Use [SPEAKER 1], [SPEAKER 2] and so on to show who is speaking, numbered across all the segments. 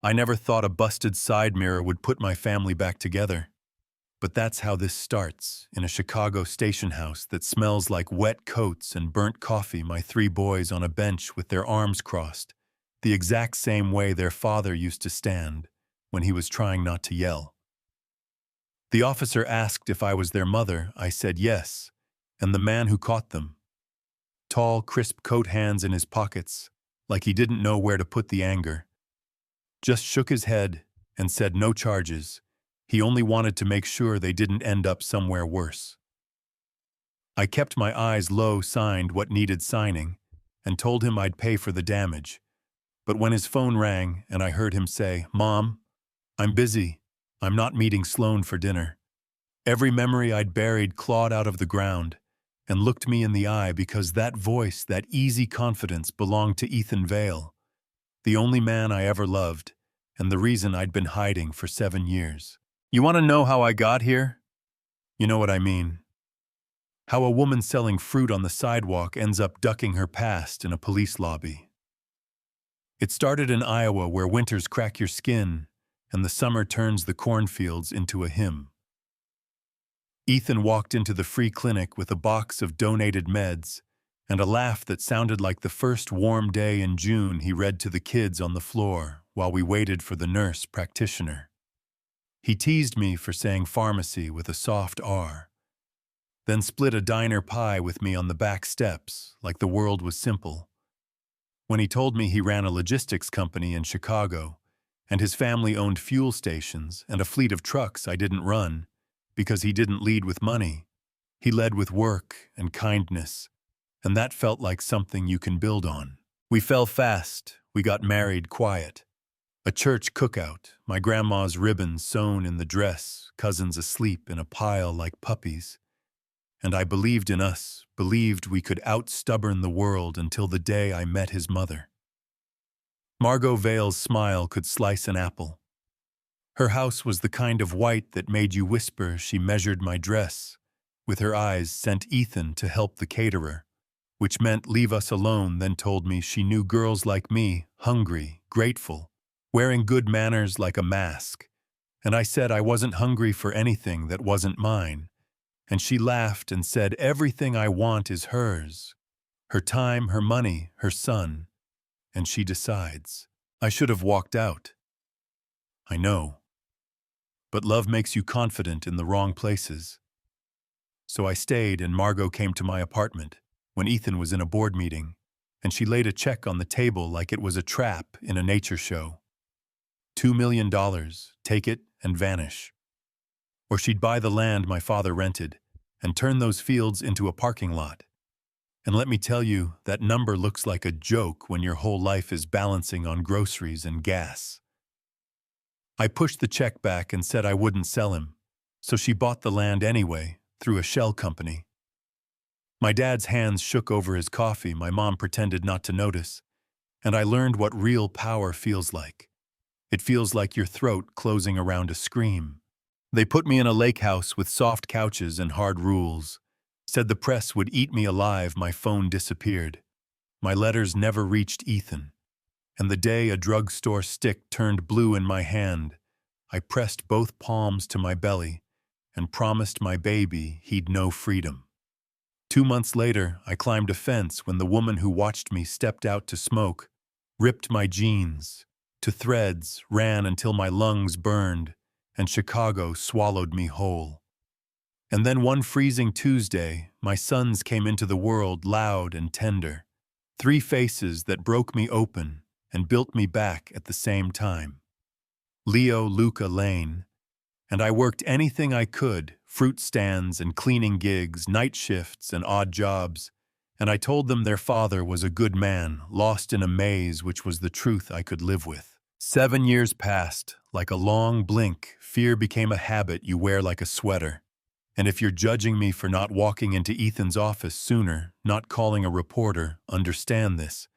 [SPEAKER 1] I never thought a busted side mirror would put my family back together. But that's how this starts, in a Chicago station house that smells like wet coats and burnt coffee, my three boys on a bench with their arms crossed, the exact same way their father used to stand when he was trying not to yell. The officer asked if I was their mother. I said yes, and the man who caught them, tall, crisp coat hands in his pockets, like he didn't know where to put the anger, just shook his head and said no charges. He only wanted to make sure they didn't end up somewhere worse. I kept my eyes low, signed what needed signing, and told him I'd pay for the damage. But when his phone rang and I heard him say, "Mom, I'm busy. I'm not meeting Sloan for dinner," every memory I'd buried clawed out of the ground and looked me in the eye, because that voice, that easy confidence, belonged to Ethan Vale, the only man I ever loved, and the reason I'd been hiding for 7 years. You want to know how I got here? You know what I mean. How a woman selling fruit on the sidewalk ends up ducking her past in a police lobby. It started in Iowa, where winters crack your skin and the summer turns the cornfields into a hymn. Ethan walked into the free clinic with a box of donated meds and a laugh that sounded like the first warm day in June he read to the kids on the floor while we waited for the nurse practitioner. He teased me for saying pharmacy with a soft R, then split a diner pie with me on the back steps like the world was simple. When he told me he ran a logistics company in Chicago and his family owned fuel stations and a fleet of trucks I didn't run, because he didn't lead with money, he led with work and kindness, and that felt like something you can build on. We fell fast, we got married quiet. A church cookout, my grandma's ribbons sewn in the dress, cousins asleep in a pile like puppies. And I believed in us, believed we could out-stubborn the world until the day I met his mother. Margot Vale's smile could slice an apple. Her house was the kind of white that made you whisper she measured my dress. With her eyes sent Ethan to help the caterer, which meant leave us alone, then told me she knew girls like me, hungry, grateful, wearing good manners like a mask. And I said I wasn't hungry for anything that wasn't mine. And she laughed and said everything I want is hers. Her time, her money, her son. And she decides. I should have walked out. I know. But love makes you confident in the wrong places. So I stayed, and Margot came to my apartment when Ethan was in a board meeting, and she laid a check on the table like it was a trap in a nature show. $2 million, take it and vanish. Or she'd buy the land my father rented and turn those fields into a parking lot. And let me tell you, that number looks like a joke when your whole life is balancing on groceries and gas. I pushed the check back and said I wouldn't sell him, so she bought the land anyway, through a shell company. My dad's hands shook over his coffee, my mom pretended not to notice, and I learned what real power feels like. It feels like your throat closing around a scream. They put me in a lake house with soft couches and hard rules, said the press would eat me alive. My phone disappeared. My letters never reached Ethan. And the day a drugstore stick turned blue in my hand, I pressed both palms to my belly and promised my baby he'd know freedom. 2 months later, I climbed a fence when the woman who watched me stepped out to smoke, ripped my jeans to threads, ran until my lungs burned, and Chicago swallowed me whole. And then one freezing Tuesday, my sons came into the world loud and tender, 3 faces that broke me open and built me back at the same time. Leo, Luca, Lane. And I worked anything I could, fruit stands and cleaning gigs, night shifts and odd jobs, and I told them their father was a good man, lost in a maze which was the truth I could live with. 7 years passed. Like a long blink, fear became a habit you wear like a sweater. And if you're judging me for not walking into Ethan's office sooner, not calling a reporter, understand this.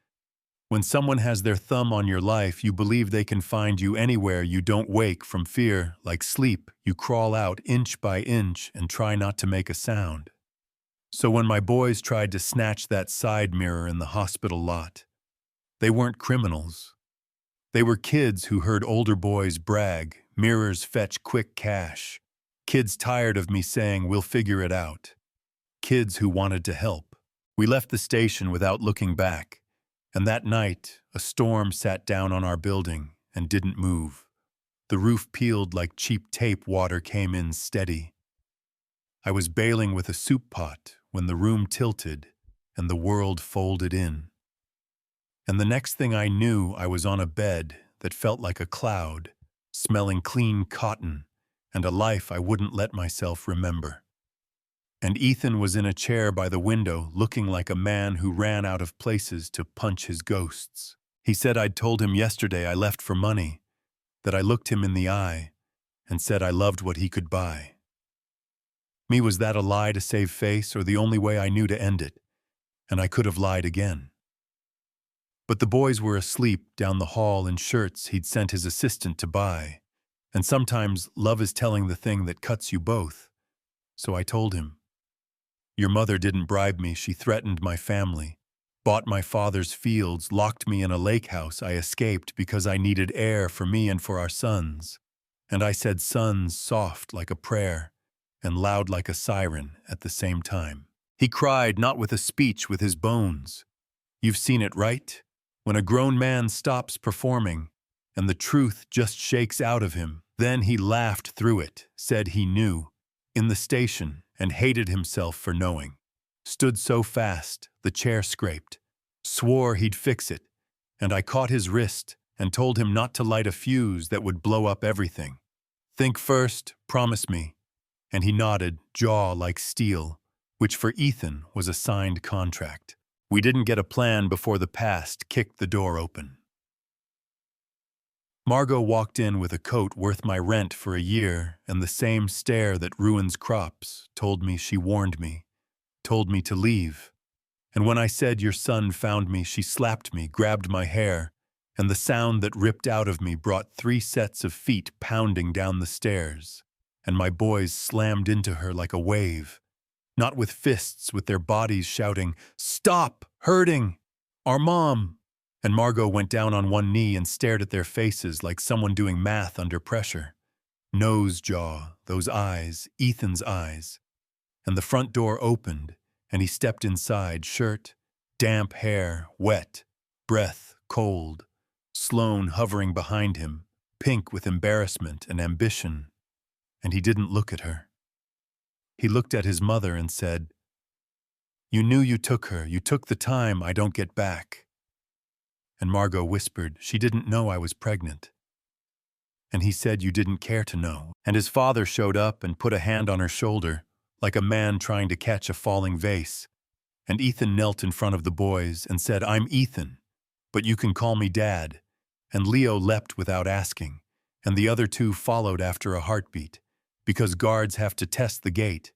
[SPEAKER 1] When someone has their thumb on your life, you believe they can find you anywhere. You don't wake from fear. Like sleep, you crawl out inch by inch and try not to make a sound. So when my boys tried to snatch that side mirror in the hospital lot, they weren't criminals. They were kids who heard older boys brag, mirrors fetch quick cash. Kids tired of me saying, we'll figure it out. Kids who wanted to help. We left the station without looking back, and that night, a storm sat down on our building and didn't move. The roof peeled like cheap tape, water came in steady. I was bailing with a soup pot when the room tilted and the world folded in. And the next thing I knew, I was on a bed that felt like a cloud, smelling clean cotton and a life I wouldn't let myself remember. And Ethan was in a chair by the window, looking like a man who ran out of places to punch his ghosts. He said I'd told him yesterday I left for money, that I looked him in the eye and said I loved what he could buy. Me, was that a lie to save face, or the only way I knew to end it? And I could have lied again. But the boys were asleep down the hall in shirts he'd sent his assistant to buy. And sometimes love is telling the thing that cuts you both. So I told him, your mother didn't bribe me, she threatened my family, bought my father's fields, locked me in a lake house. I escaped because I needed air for me and for our sons. And I said sons soft like a prayer and loud like a siren at the same time. He cried, not with a speech, with his bones. You've seen it, right? When a grown man stops performing and the truth just shakes out of him. Then he laughed through it, said he knew, in the station, and hated himself for knowing. Stood so fast, the chair scraped. Swore he'd fix it, and I caught his wrist and told him not to light a fuse that would blow up everything. Think first, promise me. And he nodded, jaw like steel, which for Ethan was a signed contract. We didn't get a plan before the past kicked the door open. Margot walked in with a coat worth my rent for a year, and the same stare that ruins crops told me she warned me, told me to leave. And when I said your son found me, she slapped me, grabbed my hair, and the sound that ripped out of me brought 3 sets of feet pounding down the stairs, and my boys slammed into her like a wave, not with fists, with their bodies shouting, "Stop! Hurting! Our mom!" And Margot went down on one knee and stared at their faces like someone doing math under pressure. Nose jaw, those eyes, Ethan's eyes. And the front door opened, and he stepped inside, shirt, damp hair, wet, breath, cold. Sloane hovering behind him, pink with embarrassment and ambition. And he didn't look at her. He looked at his mother and said, "You knew you took her. You took the time I don't get back." And Margot whispered, "She didn't know I was pregnant." And he said, "You didn't care to know." And his father showed up and put a hand on her shoulder, like a man trying to catch a falling vase. And Ethan knelt in front of the boys and said, "I'm Ethan, but you can call me Dad." And Leo leapt without asking, and the other 2 followed after a heartbeat, because guards have to test the gate.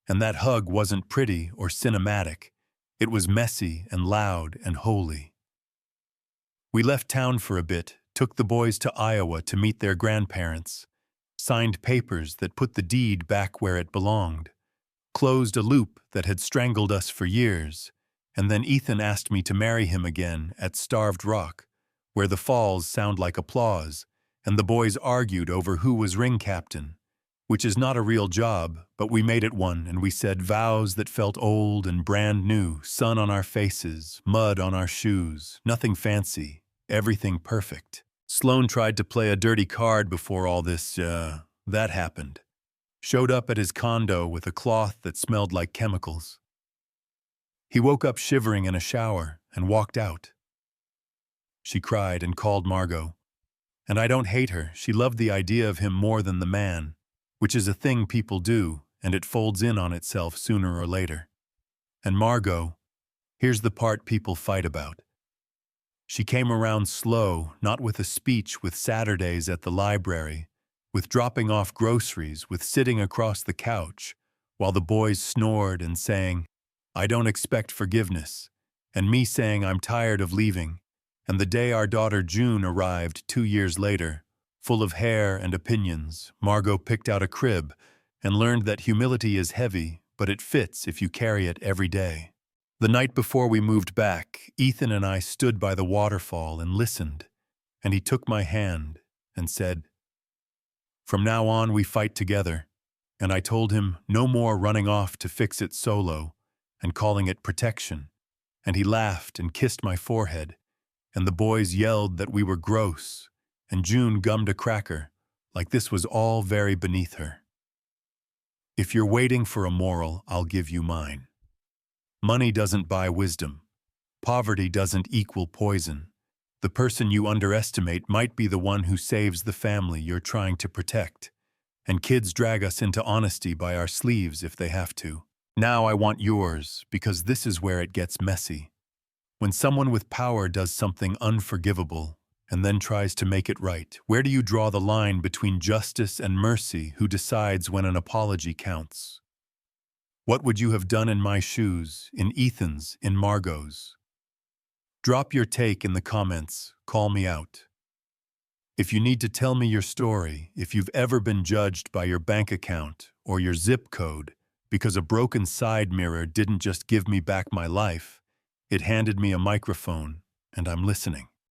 [SPEAKER 1] And that hug wasn't pretty or cinematic. It was messy and loud and holy. We left town for a bit, took the boys to Iowa to meet their grandparents, signed papers that put the deed back where it belonged, closed a loop that had strangled us for years, and then Ethan asked me to marry him again at Starved Rock, where the falls sound like applause, and the boys argued over who was ring captain, which is not a real job, but we made it one, and we said vows that felt old and brand new, sun on our faces, mud on our shoes, nothing fancy. Everything perfect. Sloane tried to play a dirty card before all this, that happened. Showed up at his condo with a cloth that smelled like chemicals. He woke up shivering in a shower and walked out. She cried and called Margot. And I don't hate her. She loved the idea of him more than the man, which is a thing people do, and it folds in on itself sooner or later. And Margot, here's the part people fight about. She came around slow, not with a speech, with Saturdays at the library, with dropping off groceries, with sitting across the couch, while the boys snored and sang, "I don't expect forgiveness," and me saying I'm tired of leaving. And the day our daughter June arrived 2 years later, full of hair and opinions, Margot picked out a crib and learned that humility is heavy, but it fits if you carry it every day. The night before we moved back, Ethan and I stood by the waterfall and listened, and he took my hand and said, "From now on, we fight together." And I told him no more running off to fix it solo and calling it protection. And he laughed and kissed my forehead, and the boys yelled that we were gross, and June gummed a cracker, like this was all very beneath her. If you're waiting for a moral, I'll give you mine. Money doesn't buy wisdom. Poverty doesn't equal poison. The person you underestimate might be the one who saves the family you're trying to protect. And kids drag us into honesty by our sleeves if they have to. Now I want yours, because this is where it gets messy. When someone with power does something unforgivable and then tries to make it right, where do you draw the line between justice and mercy? Who decides when an apology counts? What would you have done in my shoes, in Ethan's, in Margot's? Drop your take in the comments. Call me out. If you need to tell me your story, if you've ever been judged by your bank account or your zip code because a broken side mirror didn't just give me back my life, it handed me a microphone, and I'm listening.